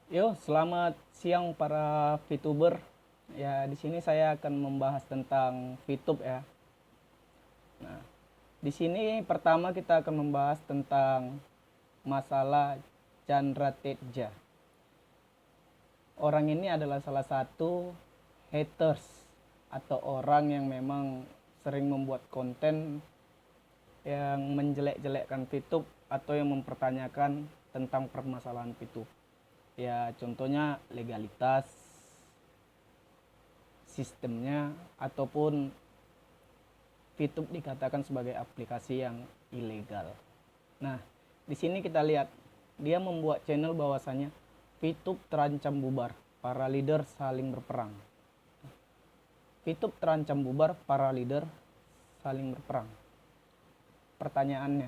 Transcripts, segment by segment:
Yo, selamat siang para VTuber. Ya, di sini saya akan membahas tentang VTube ya. Nah, di sini pertama kita akan membahas tentang masalah Chandra Teja. Orang ini adalah salah satu haters atau orang yang memang sering membuat konten yang menjelek-jelekkan VTube atau yang mempertanyakan tentang permasalahan VTube. Ya, contohnya legalitas, sistemnya, ataupun VTube dikatakan sebagai aplikasi yang ilegal. Nah, di sini kita lihat dia membuat channel bahwasanya VTube terancam bubar, para leader saling berperang. VTube terancam bubar, para leader saling berperang. Pertanyaannya,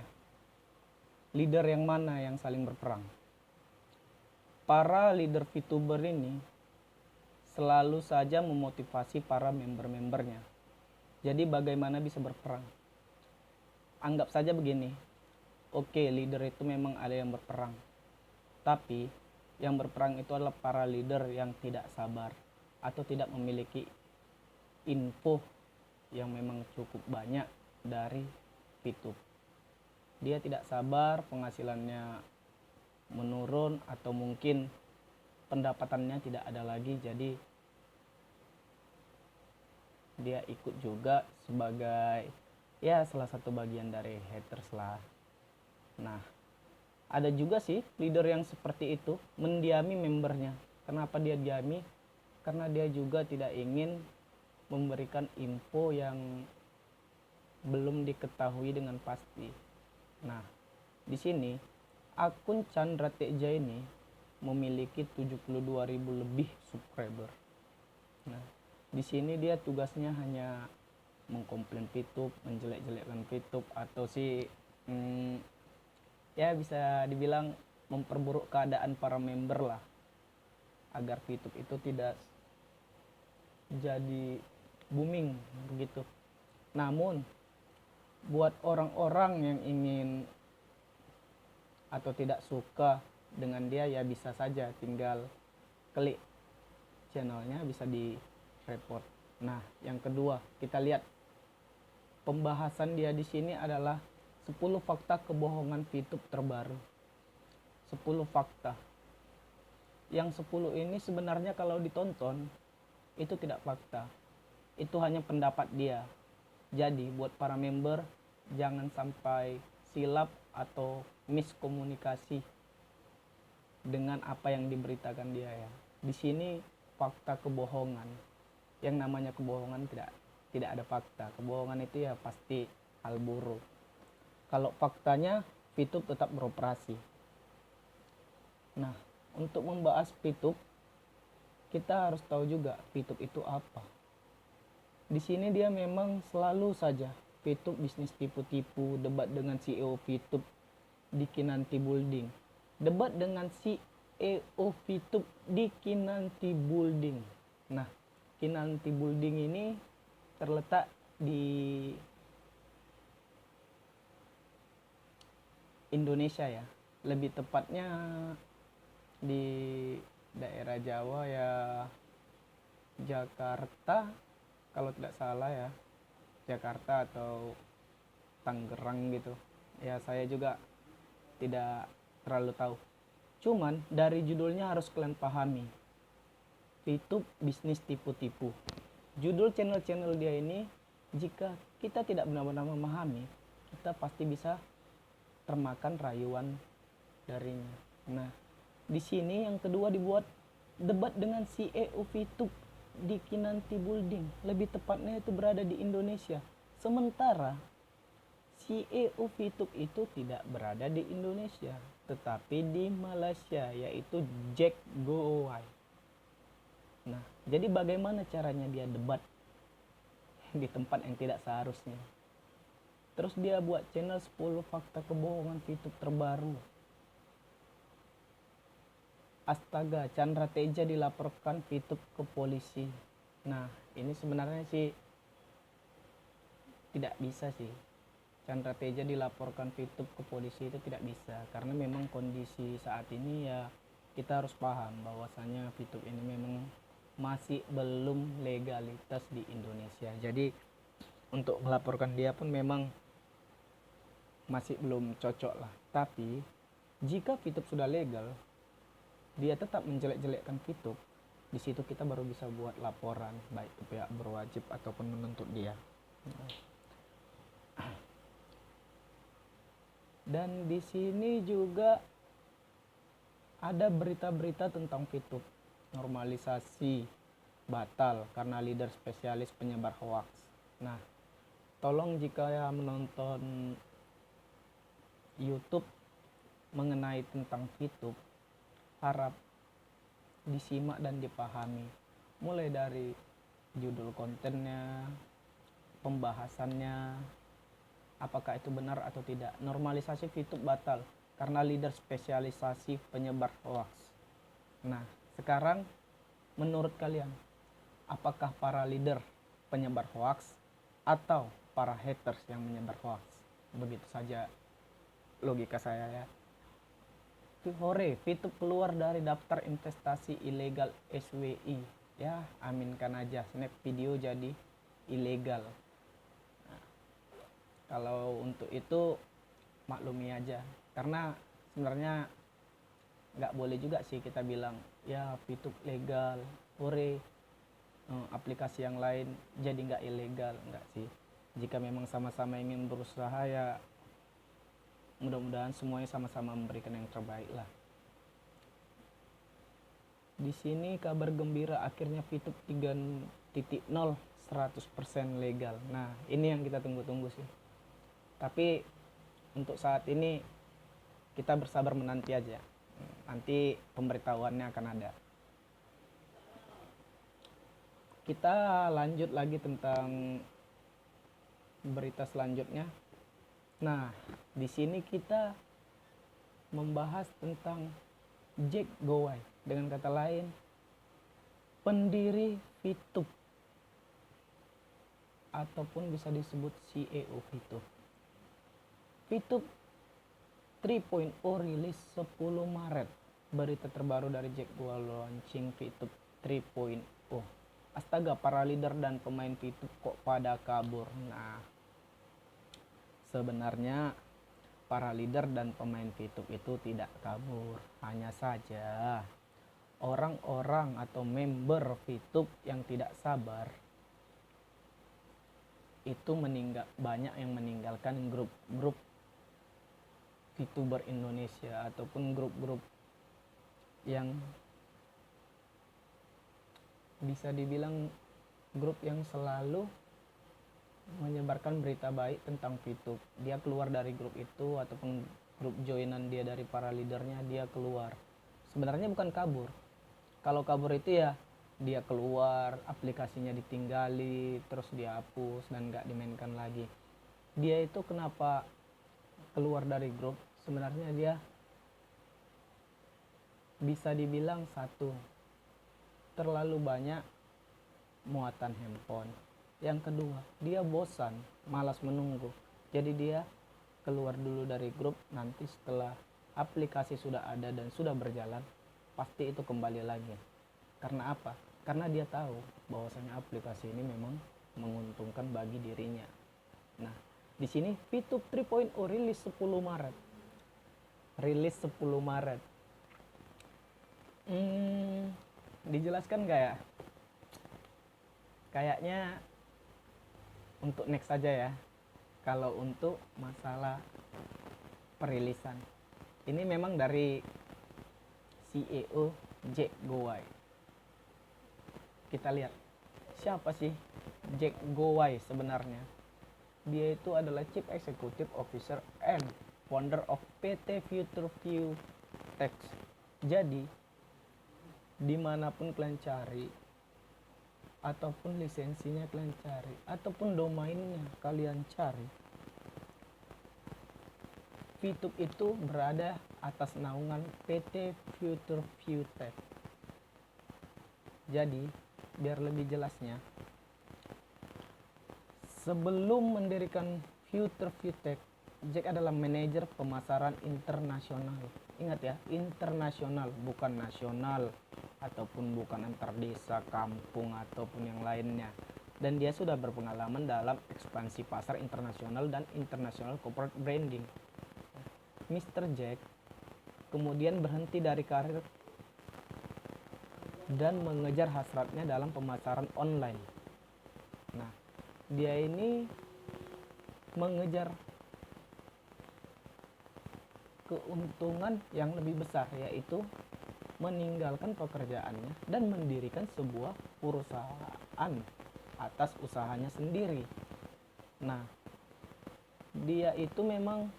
leader yang mana yang saling berperang? Para leader VTuber ini selalu saja memotivasi para member-membernya. Jadi bagaimana bisa berperang? Anggap saja begini, oke, leader itu memang ada yang berperang, tapi yang berperang itu adalah para leader yang tidak sabar atau tidak memiliki info yang memang cukup banyak dari VTube. Dia tidak sabar, penghasilannya menurun atau mungkin pendapatannya tidak ada lagi, jadi dia ikut juga sebagai ya salah satu bagian dari haters lah. Nah, ada juga sih leader yang seperti itu mendiami membernya. Kenapa dia diami? Karena dia juga tidak ingin memberikan info yang belum diketahui dengan pasti. Nah, di sini akun Chandra Teja ini memiliki 72.000 lebih subscriber. Nah, di sini dia tugasnya hanya mengkomplain VTube, menjelek-jelekkan VTube, atau sih ya bisa dibilang memperburuk keadaan para member lah, agar VTube itu tidak jadi booming begitu. Namun buat orang-orang yang ingin atau tidak suka dengan dia, ya bisa saja tinggal klik channelnya, bisa di report. Nah, yang kedua, kita lihat pembahasan dia di sini adalah 10 fakta kebohongan VTube terbaru. 10 fakta. Yang 10 ini sebenarnya kalau ditonton itu tidak fakta. Itu hanya pendapat dia. Jadi buat para member jangan sampai silap atau miskomunikasi dengan apa yang diberitakan dia ya. Di sini fakta kebohongan. Yang namanya kebohongan tidak ada fakta. Kebohongan itu ya pasti hal buruk. Kalau faktanya VTube tetap beroperasi. Nah, untuk membahas VTube kita harus tahu juga VTube itu apa. Di sini dia memang selalu saja VTube bisnis tipu-tipu, debat dengan CEO VTube di Kinanti Building. Debat dengan CEO VTube di Kinanti Building. Nah, Kinanti Building ini terletak di Indonesia ya. Lebih tepatnya di daerah Jawa ya, Jakarta kalau tidak salah ya. Jakarta atau Tangerang gitu. Ya saya juga tidak terlalu tahu. Cuman dari judulnya harus kalian pahami. VTube bisnis tipu-tipu. Judul channel-channel dia ini, jika kita tidak benar-benar memahami, kita pasti bisa termakan rayuan darinya. Nah, di sini yang kedua dibuat debat dengan CEO VTube di Kinanti Building. Lebih tepatnya itu berada di Indonesia. Sementara CEO VTube itu tidak berada di Indonesia, tetapi di Malaysia, yaitu Jack Goowai. Nah, jadi bagaimana caranya dia debat di tempat yang tidak seharusnya? Terus dia buat channel 10 fakta kebohongan VTube terbaru. Astaga, Chandra Teja dilaporkan VTube ke polisi. Nah, ini sebenarnya sih tidak bisa sih. Chandra Teja dilaporkan VTube ke polisi itu tidak bisa, karena memang kondisi saat ini ya kita harus paham bahwasanya VTube ini memang masih belum legalitas di Indonesia. Jadi untuk melaporkan dia pun memang masih belum cocok lah. Tapi jika VTube sudah legal, dia tetap menjelek-jelekkan VTube, di situ kita baru bisa buat laporan baik ke pihak berwajib ataupun menuntut dia. Dan di sini juga ada berita-berita tentang VTube normalisasi batal karena leader spesialis penyebar hoax. Nah, tolong jika ya menonton YouTube mengenai tentang VTube, harap disimak dan dipahami, mulai dari judul kontennya, pembahasannya, apakah itu benar atau tidak. Normalisasi VTube batal karena leader spesialisasi penyebar hoax. Nah, sekarang menurut kalian, apakah para leader penyebar hoax atau para haters yang menyebar hoax? Begitu saja logika saya ya. Hore, VTube keluar dari daftar investasi ilegal SWI. Ya, aminkan aja, snap video jadi ilegal. Nah, kalau untuk itu maklumi aja, karena sebenarnya nggak boleh juga sih kita bilang ya VTube legal, hore, aplikasi yang lain jadi nggak ilegal. Nggak sih. Jika memang sama-sama ingin berusaha ya mudah-mudahan semuanya sama-sama memberikan yang terbaik lah. Di sini kabar gembira, akhirnya VTube 3.0 100% legal. Nah, ini yang kita tunggu-tunggu sih. Tapi untuk saat ini kita bersabar menanti aja. Nanti pemberitahuannya akan ada. Kita lanjut lagi tentang berita selanjutnya. Nah, di sini kita membahas tentang Jack Gowai, dengan kata lain pendiri VTube ataupun bisa disebut CEO VTube. VTube 3.0 rilis 10 Maret. Berita terbaru dari Jack Gowai launching VTube 3.0. Astaga, para leader dan pemain VTube kok pada kabur. Nah, sebenarnya para leader dan pemain VTube itu tidak kabur, hanya saja orang-orang atau member VTube yang tidak sabar itu banyak yang meninggalkan grup-grup VTuber Indonesia ataupun grup-grup yang bisa dibilang grup yang selalu menyebarkan berita baik tentang VTube. Dia keluar dari grup itu ataupun grup joinan dia dari para leadernya, dia keluar. Sebenarnya bukan kabur. Kalau kabur itu ya dia keluar, aplikasinya ditinggali, terus dia hapus dan gak dimainkan lagi. Dia itu kenapa keluar dari grup? Sebenarnya dia bisa dibilang satu, terlalu banyak muatan handphone. Yang kedua, dia bosan, malas menunggu. Jadi dia keluar dulu dari grup, nanti setelah aplikasi sudah ada dan sudah berjalan, pasti itu kembali lagi. Karena apa? Karena dia tahu bahwasanya aplikasi ini memang menguntungkan bagi dirinya. Nah, di sini VTube 3.0 rilis 10 Maret. Rilis 10 Maret. Dijelaskan nggak ya? Kayaknya untuk next saja ya. Kalau untuk masalah perilisan, ini memang dari CEO Jack Gowai. Kita lihat siapa sih Jack Gowai sebenarnya. Dia itu adalah Chief Executive Officer and Founder of PT Futureview Tech. Jadi dimanapun kalian cari, ataupun lisensinya kalian cari, ataupun domainnya kalian cari, VTube itu berada atas naungan PT Futureview Tech. Jadi biar lebih jelasnya, sebelum mendirikan Futureview Tech, Jack adalah manajer pemasaran internasional Ingat ya, internasional, bukan nasional, ataupun bukan antar desa, kampung, ataupun yang lainnya. Dan dia sudah berpengalaman dalam ekspansi pasar internasional dan international corporate branding. Mr. Jack kemudian berhenti dari karir dan mengejar hasratnya dalam pemasaran online. Nah, dia ini mengejar keuntungan yang lebih besar, yaitu meninggalkan pekerjaannya dan mendirikan sebuah perusahaan atas usahanya sendiri. Nah, dia itu memang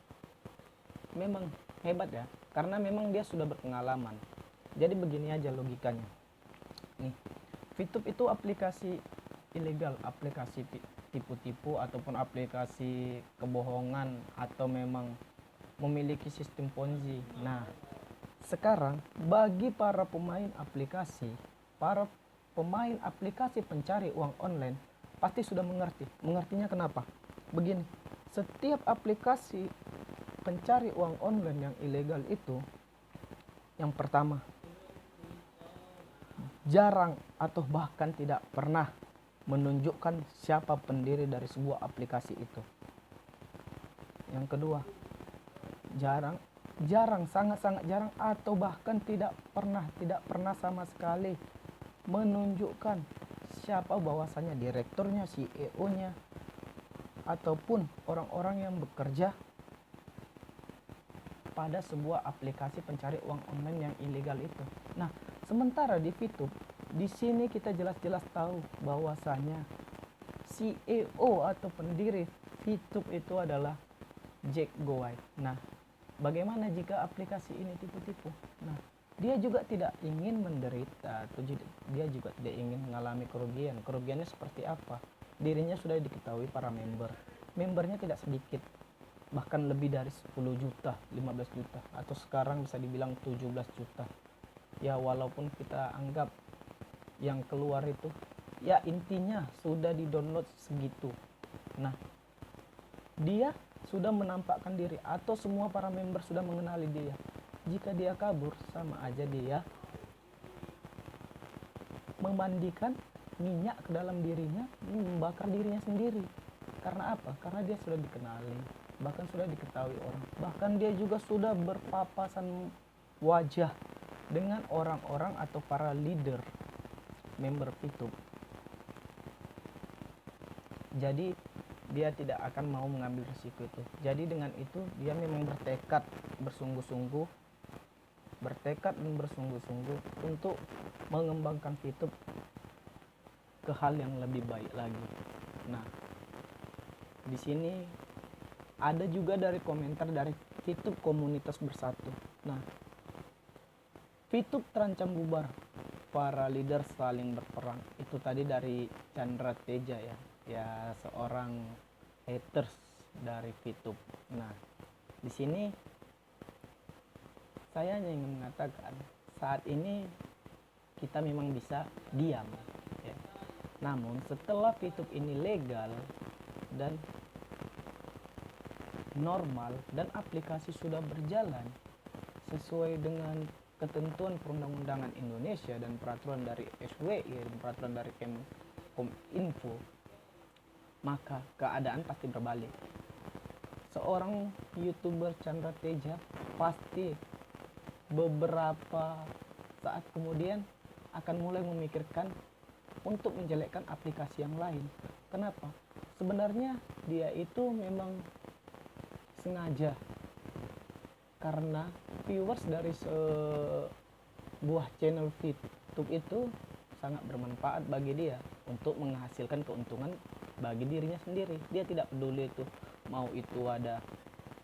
hebat ya, karena memang dia sudah berpengalaman. Jadi begini aja logikanya. Nih, VTube itu aplikasi ilegal, aplikasi tipu-tipu ataupun aplikasi kebohongan atau memang memiliki sistem Ponzi. Nah, sekarang bagi para pemain aplikasi pencari uang online pasti sudah mengerti. Mengertinya kenapa? Begini, setiap aplikasi pencari uang online yang ilegal itu, yang pertama, jarang atau bahkan tidak pernah menunjukkan siapa pendiri dari sebuah aplikasi itu. Yang kedua, jarang, sangat-sangat jarang atau bahkan tidak pernah sama sekali menunjukkan siapa bahwasanya direkturnya, CEO-nya, ataupun orang-orang yang bekerja pada sebuah aplikasi pencari uang online yang ilegal itu. Nah, sementara di VTube, di sini kita jelas-jelas tahu bahwasanya CEO atau pendiri VTube itu adalah Jack Gowai. Nah, bagaimana jika aplikasi ini tipu-tipu? Nah, dia juga tidak ingin menderita, atau dia juga tidak ingin mengalami kerugian. Kerugiannya seperti apa? Dirinya sudah diketahui para membernya tidak sedikit, bahkan lebih dari 10 juta, 15 juta, atau sekarang bisa dibilang 17 juta. Ya, walaupun kita anggap yang keluar itu, ya intinya sudah di-download segitu. Nah, dia sudah menampakkan diri atau semua para member sudah mengenali dia. Jika dia kabur, sama aja dia memandikan minyak ke dalam dirinya, membakar dirinya sendiri. Karena apa? Karena dia sudah dikenali, bahkan sudah diketahui orang. Bahkan dia juga sudah berpapasan wajah dengan orang-orang atau para leader member VTube. Jadi dia tidak akan mau mengambil risiko itu. Jadi dengan itu dia memang bertekad dan bersungguh-sungguh untuk mengembangkan VTube ke hal yang lebih baik lagi. Nah, di sini ada juga dari komentar dari VTube Komunitas Bersatu. Nah, VTube terancam bubar, para leader saling berperang. Itu tadi dari Chandra Teja ya seorang haters dari VTube. Nah, di sini saya hanya ingin mengatakan saat ini kita memang bisa diam ya. Namun setelah VTube ini legal dan normal dan aplikasi sudah berjalan sesuai dengan ketentuan perundang-undangan Indonesia dan peraturan dari SWI dan peraturan dari Kominfo, maka keadaan pasti berbalik. Seorang YouTuber Chandra Teja pasti beberapa saat kemudian akan mulai memikirkan untuk menjelekkan aplikasi yang lain. Kenapa? Sebenarnya dia itu memang sengaja, karena viewers dari sebuah channel VTube itu sangat bermanfaat bagi dia untuk menghasilkan keuntungan bagi dirinya sendiri. Dia tidak peduli itu mau itu ada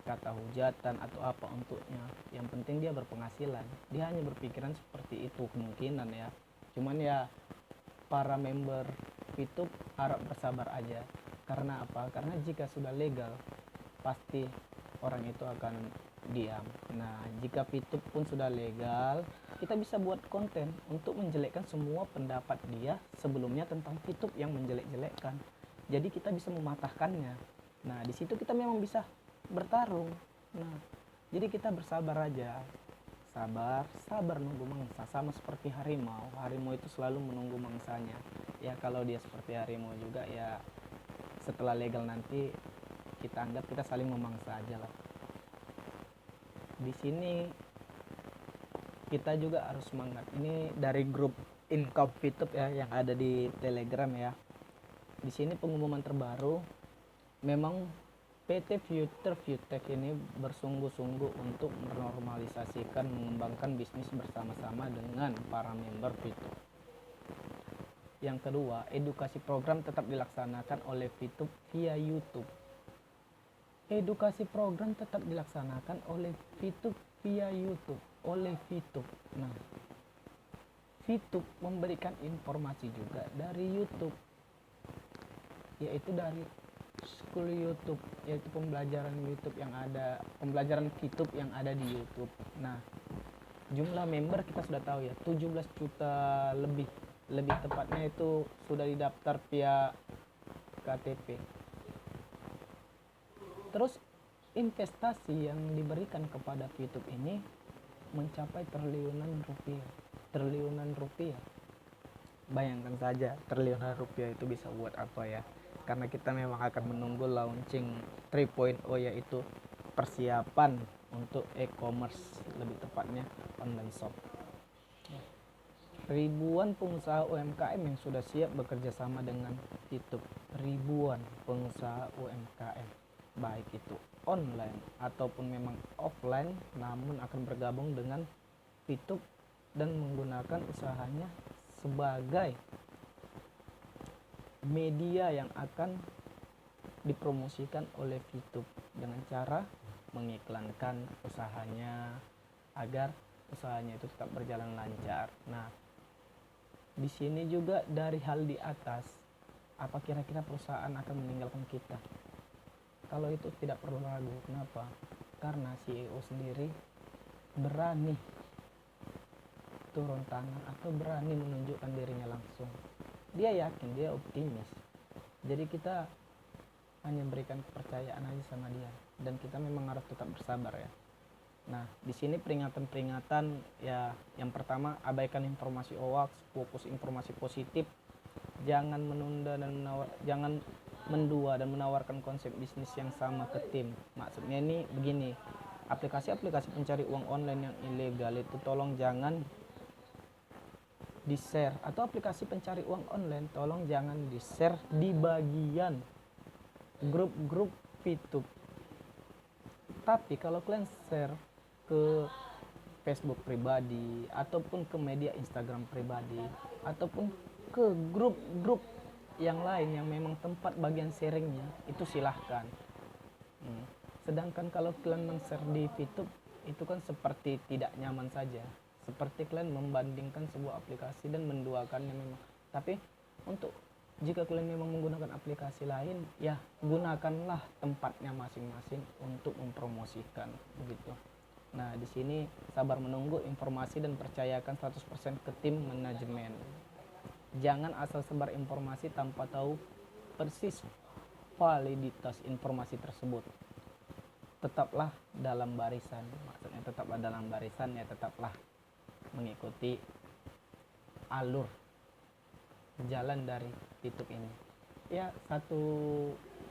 kata hujatan atau apa untuknya, yang penting dia berpenghasilan. Dia hanya berpikiran seperti itu kemungkinan ya. Cuman ya para member VTube harap bersabar aja. Karena apa? Karena jika sudah legal pasti orang itu akan diam. Nah, jika VTube pun sudah legal, kita bisa buat konten untuk menjelekkan semua pendapat dia sebelumnya tentang VTube yang menjelek-jelekkan. Jadi kita bisa mematahkannya. Nah, di situ kita memang bisa bertarung. Nah, jadi kita bersabar aja. sabar nunggu mangsa, sama seperti harimau. Harimau itu selalu menunggu mangsanya. Ya kalau dia seperti harimau juga ya, setelah legal nanti kita anggap kita saling memangsa aja lah. Di sini kita juga harus semangat. Ini dari grup Income VTube ya yang ada di Telegram ya. Di sini pengumuman terbaru, memang PT Future Viewtech ini bersungguh-sungguh untuk menormalisasikan mengembangkan bisnis bersama-sama dengan para member VTube. Yang kedua, edukasi program tetap dilaksanakan oleh VTube via YouTube. Edukasi program tetap dilaksanakan oleh VTube via YouTube, oleh VTube. Nah, VTube memberikan informasi juga dari YouTube, yaitu dari school YouTube, yaitu pembelajaran YouTube yang ada, pembelajaran VTube yang ada di YouTube. Nah, jumlah member kita sudah tahu ya, 17 juta lebih tepatnya itu sudah didaftar via KTP. Terus investasi yang diberikan kepada VTube ini mencapai triliunan rupiah. Bayangkan saja, triliunan rupiah itu bisa buat apa ya? Karena kita memang akan menunggu launching 3.0, yaitu persiapan untuk e-commerce, lebih tepatnya online shop. Ribuan pengusaha UMKM yang sudah siap bekerja sama dengan VTube. Ribuan pengusaha UMKM, baik itu online ataupun memang offline, namun akan bergabung dengan VTube dan menggunakan usahanya sebagai media yang akan dipromosikan oleh VTube dengan cara mengiklankan usahanya agar usahanya itu tetap berjalan lancar. Nah, di sini juga dari hal di atas, apa kira-kira perusahaan akan meninggalkan kita? Kalau itu tidak perlu ragu. Kenapa? Karena CEO sendiri berani turun tangan atau berani menunjukkan dirinya langsung. Dia yakin, dia optimis. Jadi kita hanya berikan kepercayaan aja sama dia, dan kita memang harus tetap bersabar ya. Nah, di sini peringatan-peringatan ya, yang pertama, abaikan informasi hoax, fokus informasi positif, jangan menunda dan jangan mendua dan menawarkan konsep bisnis yang sama ke tim. Maksudnya ini begini, aplikasi-aplikasi pencari uang online yang ilegal itu tolong jangan di-share, atau aplikasi pencari uang online tolong jangan di-share di bagian grup-grup VTube. Tapi kalau kalian share ke Facebook pribadi ataupun ke media Instagram pribadi ataupun ke grup-grup yang lain yang memang tempat bagian sharingnya, itu silahkan. Sedangkan kalau kalian men-share di VTube, itu kan seperti tidak nyaman saja, seperti kalian membandingkan sebuah aplikasi dan menduakannya memang. Tapi untuk jika kalian memang menggunakan aplikasi lain, ya gunakanlah tempatnya masing-masing untuk mempromosikan begitu. Nah, di sini sabar menunggu informasi dan percayakan 100% ke tim manajemen. Jangan asal sebar informasi tanpa tahu persis validitas informasi tersebut. Tetaplah dalam barisan, maksudnya tetaplah dalam barisan ya, tetaplah mengikuti alur jalan dari VTube ini. Ya, satu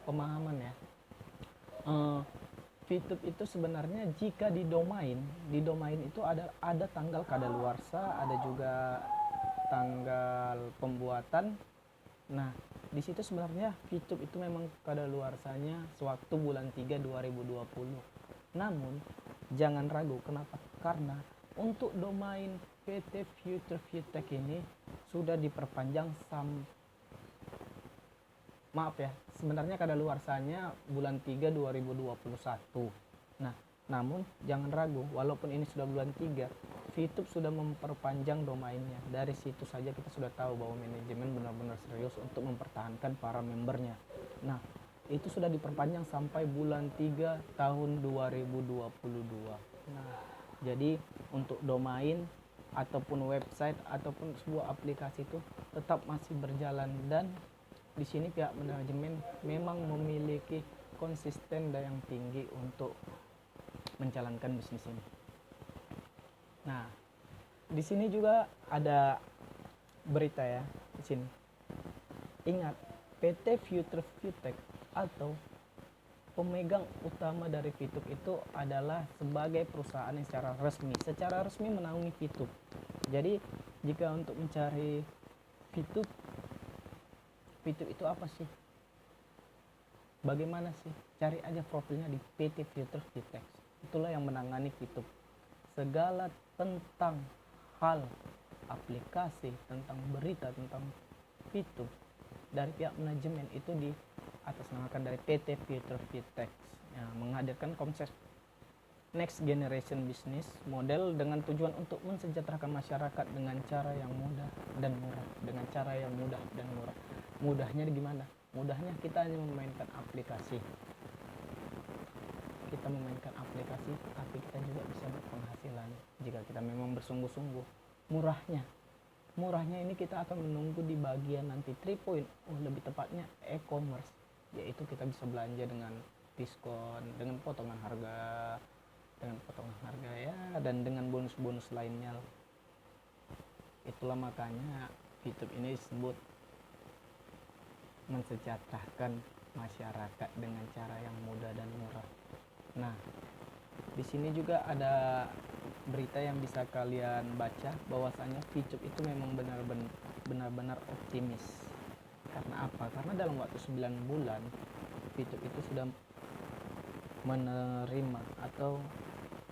pemahaman ya, VTube itu sebenarnya jika di domain itu ada tanggal kadaluarsa, ada juga tanggal pembuatan. Nah, di situ sebenarnya VTube itu memang kadaluarsanya sewaktu bulan 3 2020. Namun jangan ragu, kenapa? Karena untuk domain PT Future Viewtech ini sudah diperpanjang sebenarnya kadaluarsanya bulan 3 2021. Nah, namun jangan ragu, walaupun ini sudah bulan 3, VTube sudah memperpanjang domainnya. Dari situ saja kita sudah tahu bahwa manajemen benar-benar serius untuk mempertahankan para membernya. Nah, itu sudah diperpanjang sampai bulan 3 tahun 2022. Nah, jadi untuk domain ataupun website ataupun sebuah aplikasi itu tetap masih berjalan, dan di sini pihak manajemen memang memiliki konsisten dan yang tinggi untuk menjalankan bisnis ini. Nah, di sini juga ada berita ya di sini. Ingat, PT Future Vitek atau pemegang utama dari VTube itu adalah sebagai perusahaan yang secara resmi menaungi VTube. Jadi jika untuk mencari VTube itu apa sih? Bagaimana sih? Cari aja profilnya di PT Future Vitek. Itulah yang menangani VTube. Segala tentang hal aplikasi, tentang berita tentang VTube dari pihak manajemen itu di atasnamakan dari PT Future Vitek, ya, menghadirkan konsep next generation business model dengan tujuan untuk mensejahterakan masyarakat dengan cara yang mudah dan murah. Mudahnya gimana? Mudahnya kita hanya memainkan aplikasi, tapi kita juga bisa berpenghasilan jika kita memang bersungguh-sungguh. Murahnya ini kita akan menunggu di bagian nanti 3 lebih tepatnya e-commerce, yaitu kita bisa belanja dengan diskon, dengan potongan harga ya, dan dengan bonus-bonus lainnya. Itulah makanya VTube ini disebut mensejahterakan masyarakat dengan cara yang mudah dan murah. Nah, di sini juga ada berita yang bisa kalian baca bahwasanya VTube itu memang benar-benar optimis. Karena apa? Karena dalam waktu 9 bulan VTube itu sudah menerima atau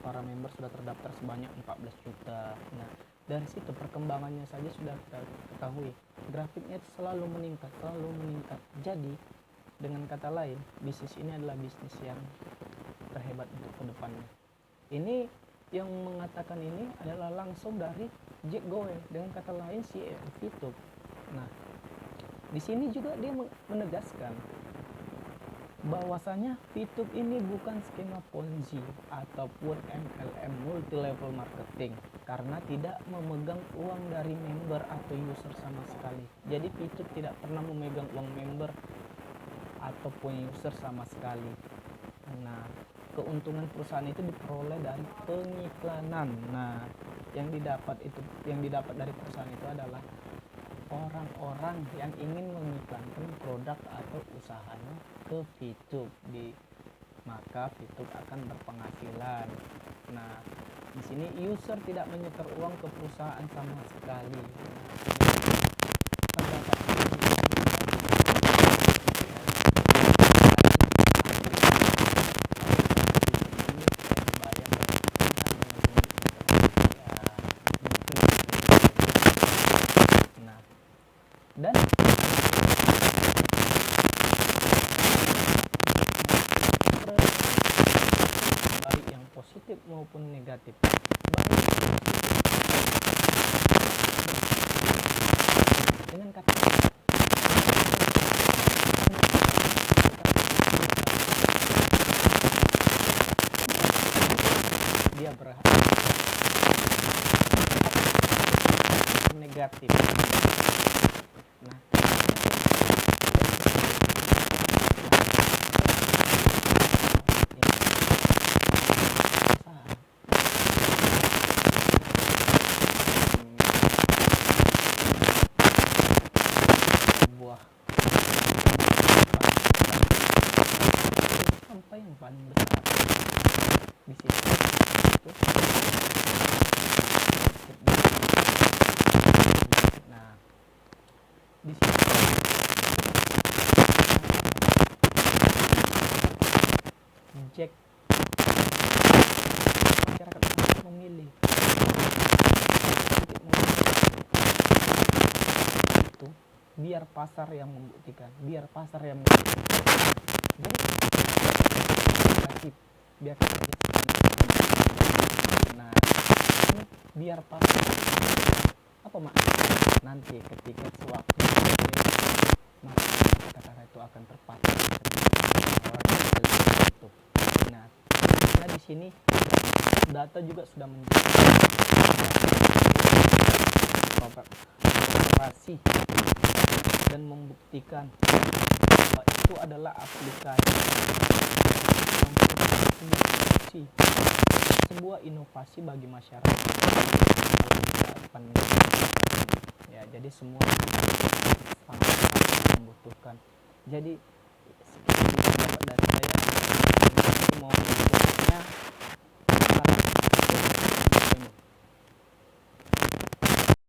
para member sudah terdaftar sebanyak 14 juta. Nah, dari situ perkembangannya saja sudah kita ketahui. Grafiknya itu selalu meningkat. Jadi, dengan kata lain, bisnis ini adalah bisnis yang terhebat untuk kedepannya. Ini yang mengatakan ini adalah langsung dari Jack Gowen, dengan kata lain CEO VTube. Nah, di sini juga dia menegaskan bahwasanya VTube ini bukan skema Ponzi ataupun MLM, multi level marketing, karena tidak memegang uang dari member atau user sama sekali. Jadi VTube tidak pernah memegang uang member ataupun user sama sekali. Nah, keuntungan perusahaan itu diperoleh dari pengiklanan. Nah, yang didapat dari perusahaan itu adalah orang-orang yang ingin mengiklankan produk atau usahanya ke VTube, maka VTube akan berpenghasilan. Nah, di sini user tidak menyetor uang ke perusahaan sama sekali. Dan baik yang positif maupun negatif. Dengan kata dia berharap negatif. Nah, sampai yang paling besar di situ itu. Nah, di sini Jack masyarakat memilih itu biar pasar yang membuktikan, biar nah, ini biar pasar apa maknanya? Nanti ketika sewaktu maka kata-kata itu akan terpatah itu. Nah, karena di sini data juga sudah menjadi dan membuktikan bahwa itu adalah aplikasi sebuah inovasi bagi masyarakat pandemi. Ya, jadi semua sangat membutuhkan. Jadi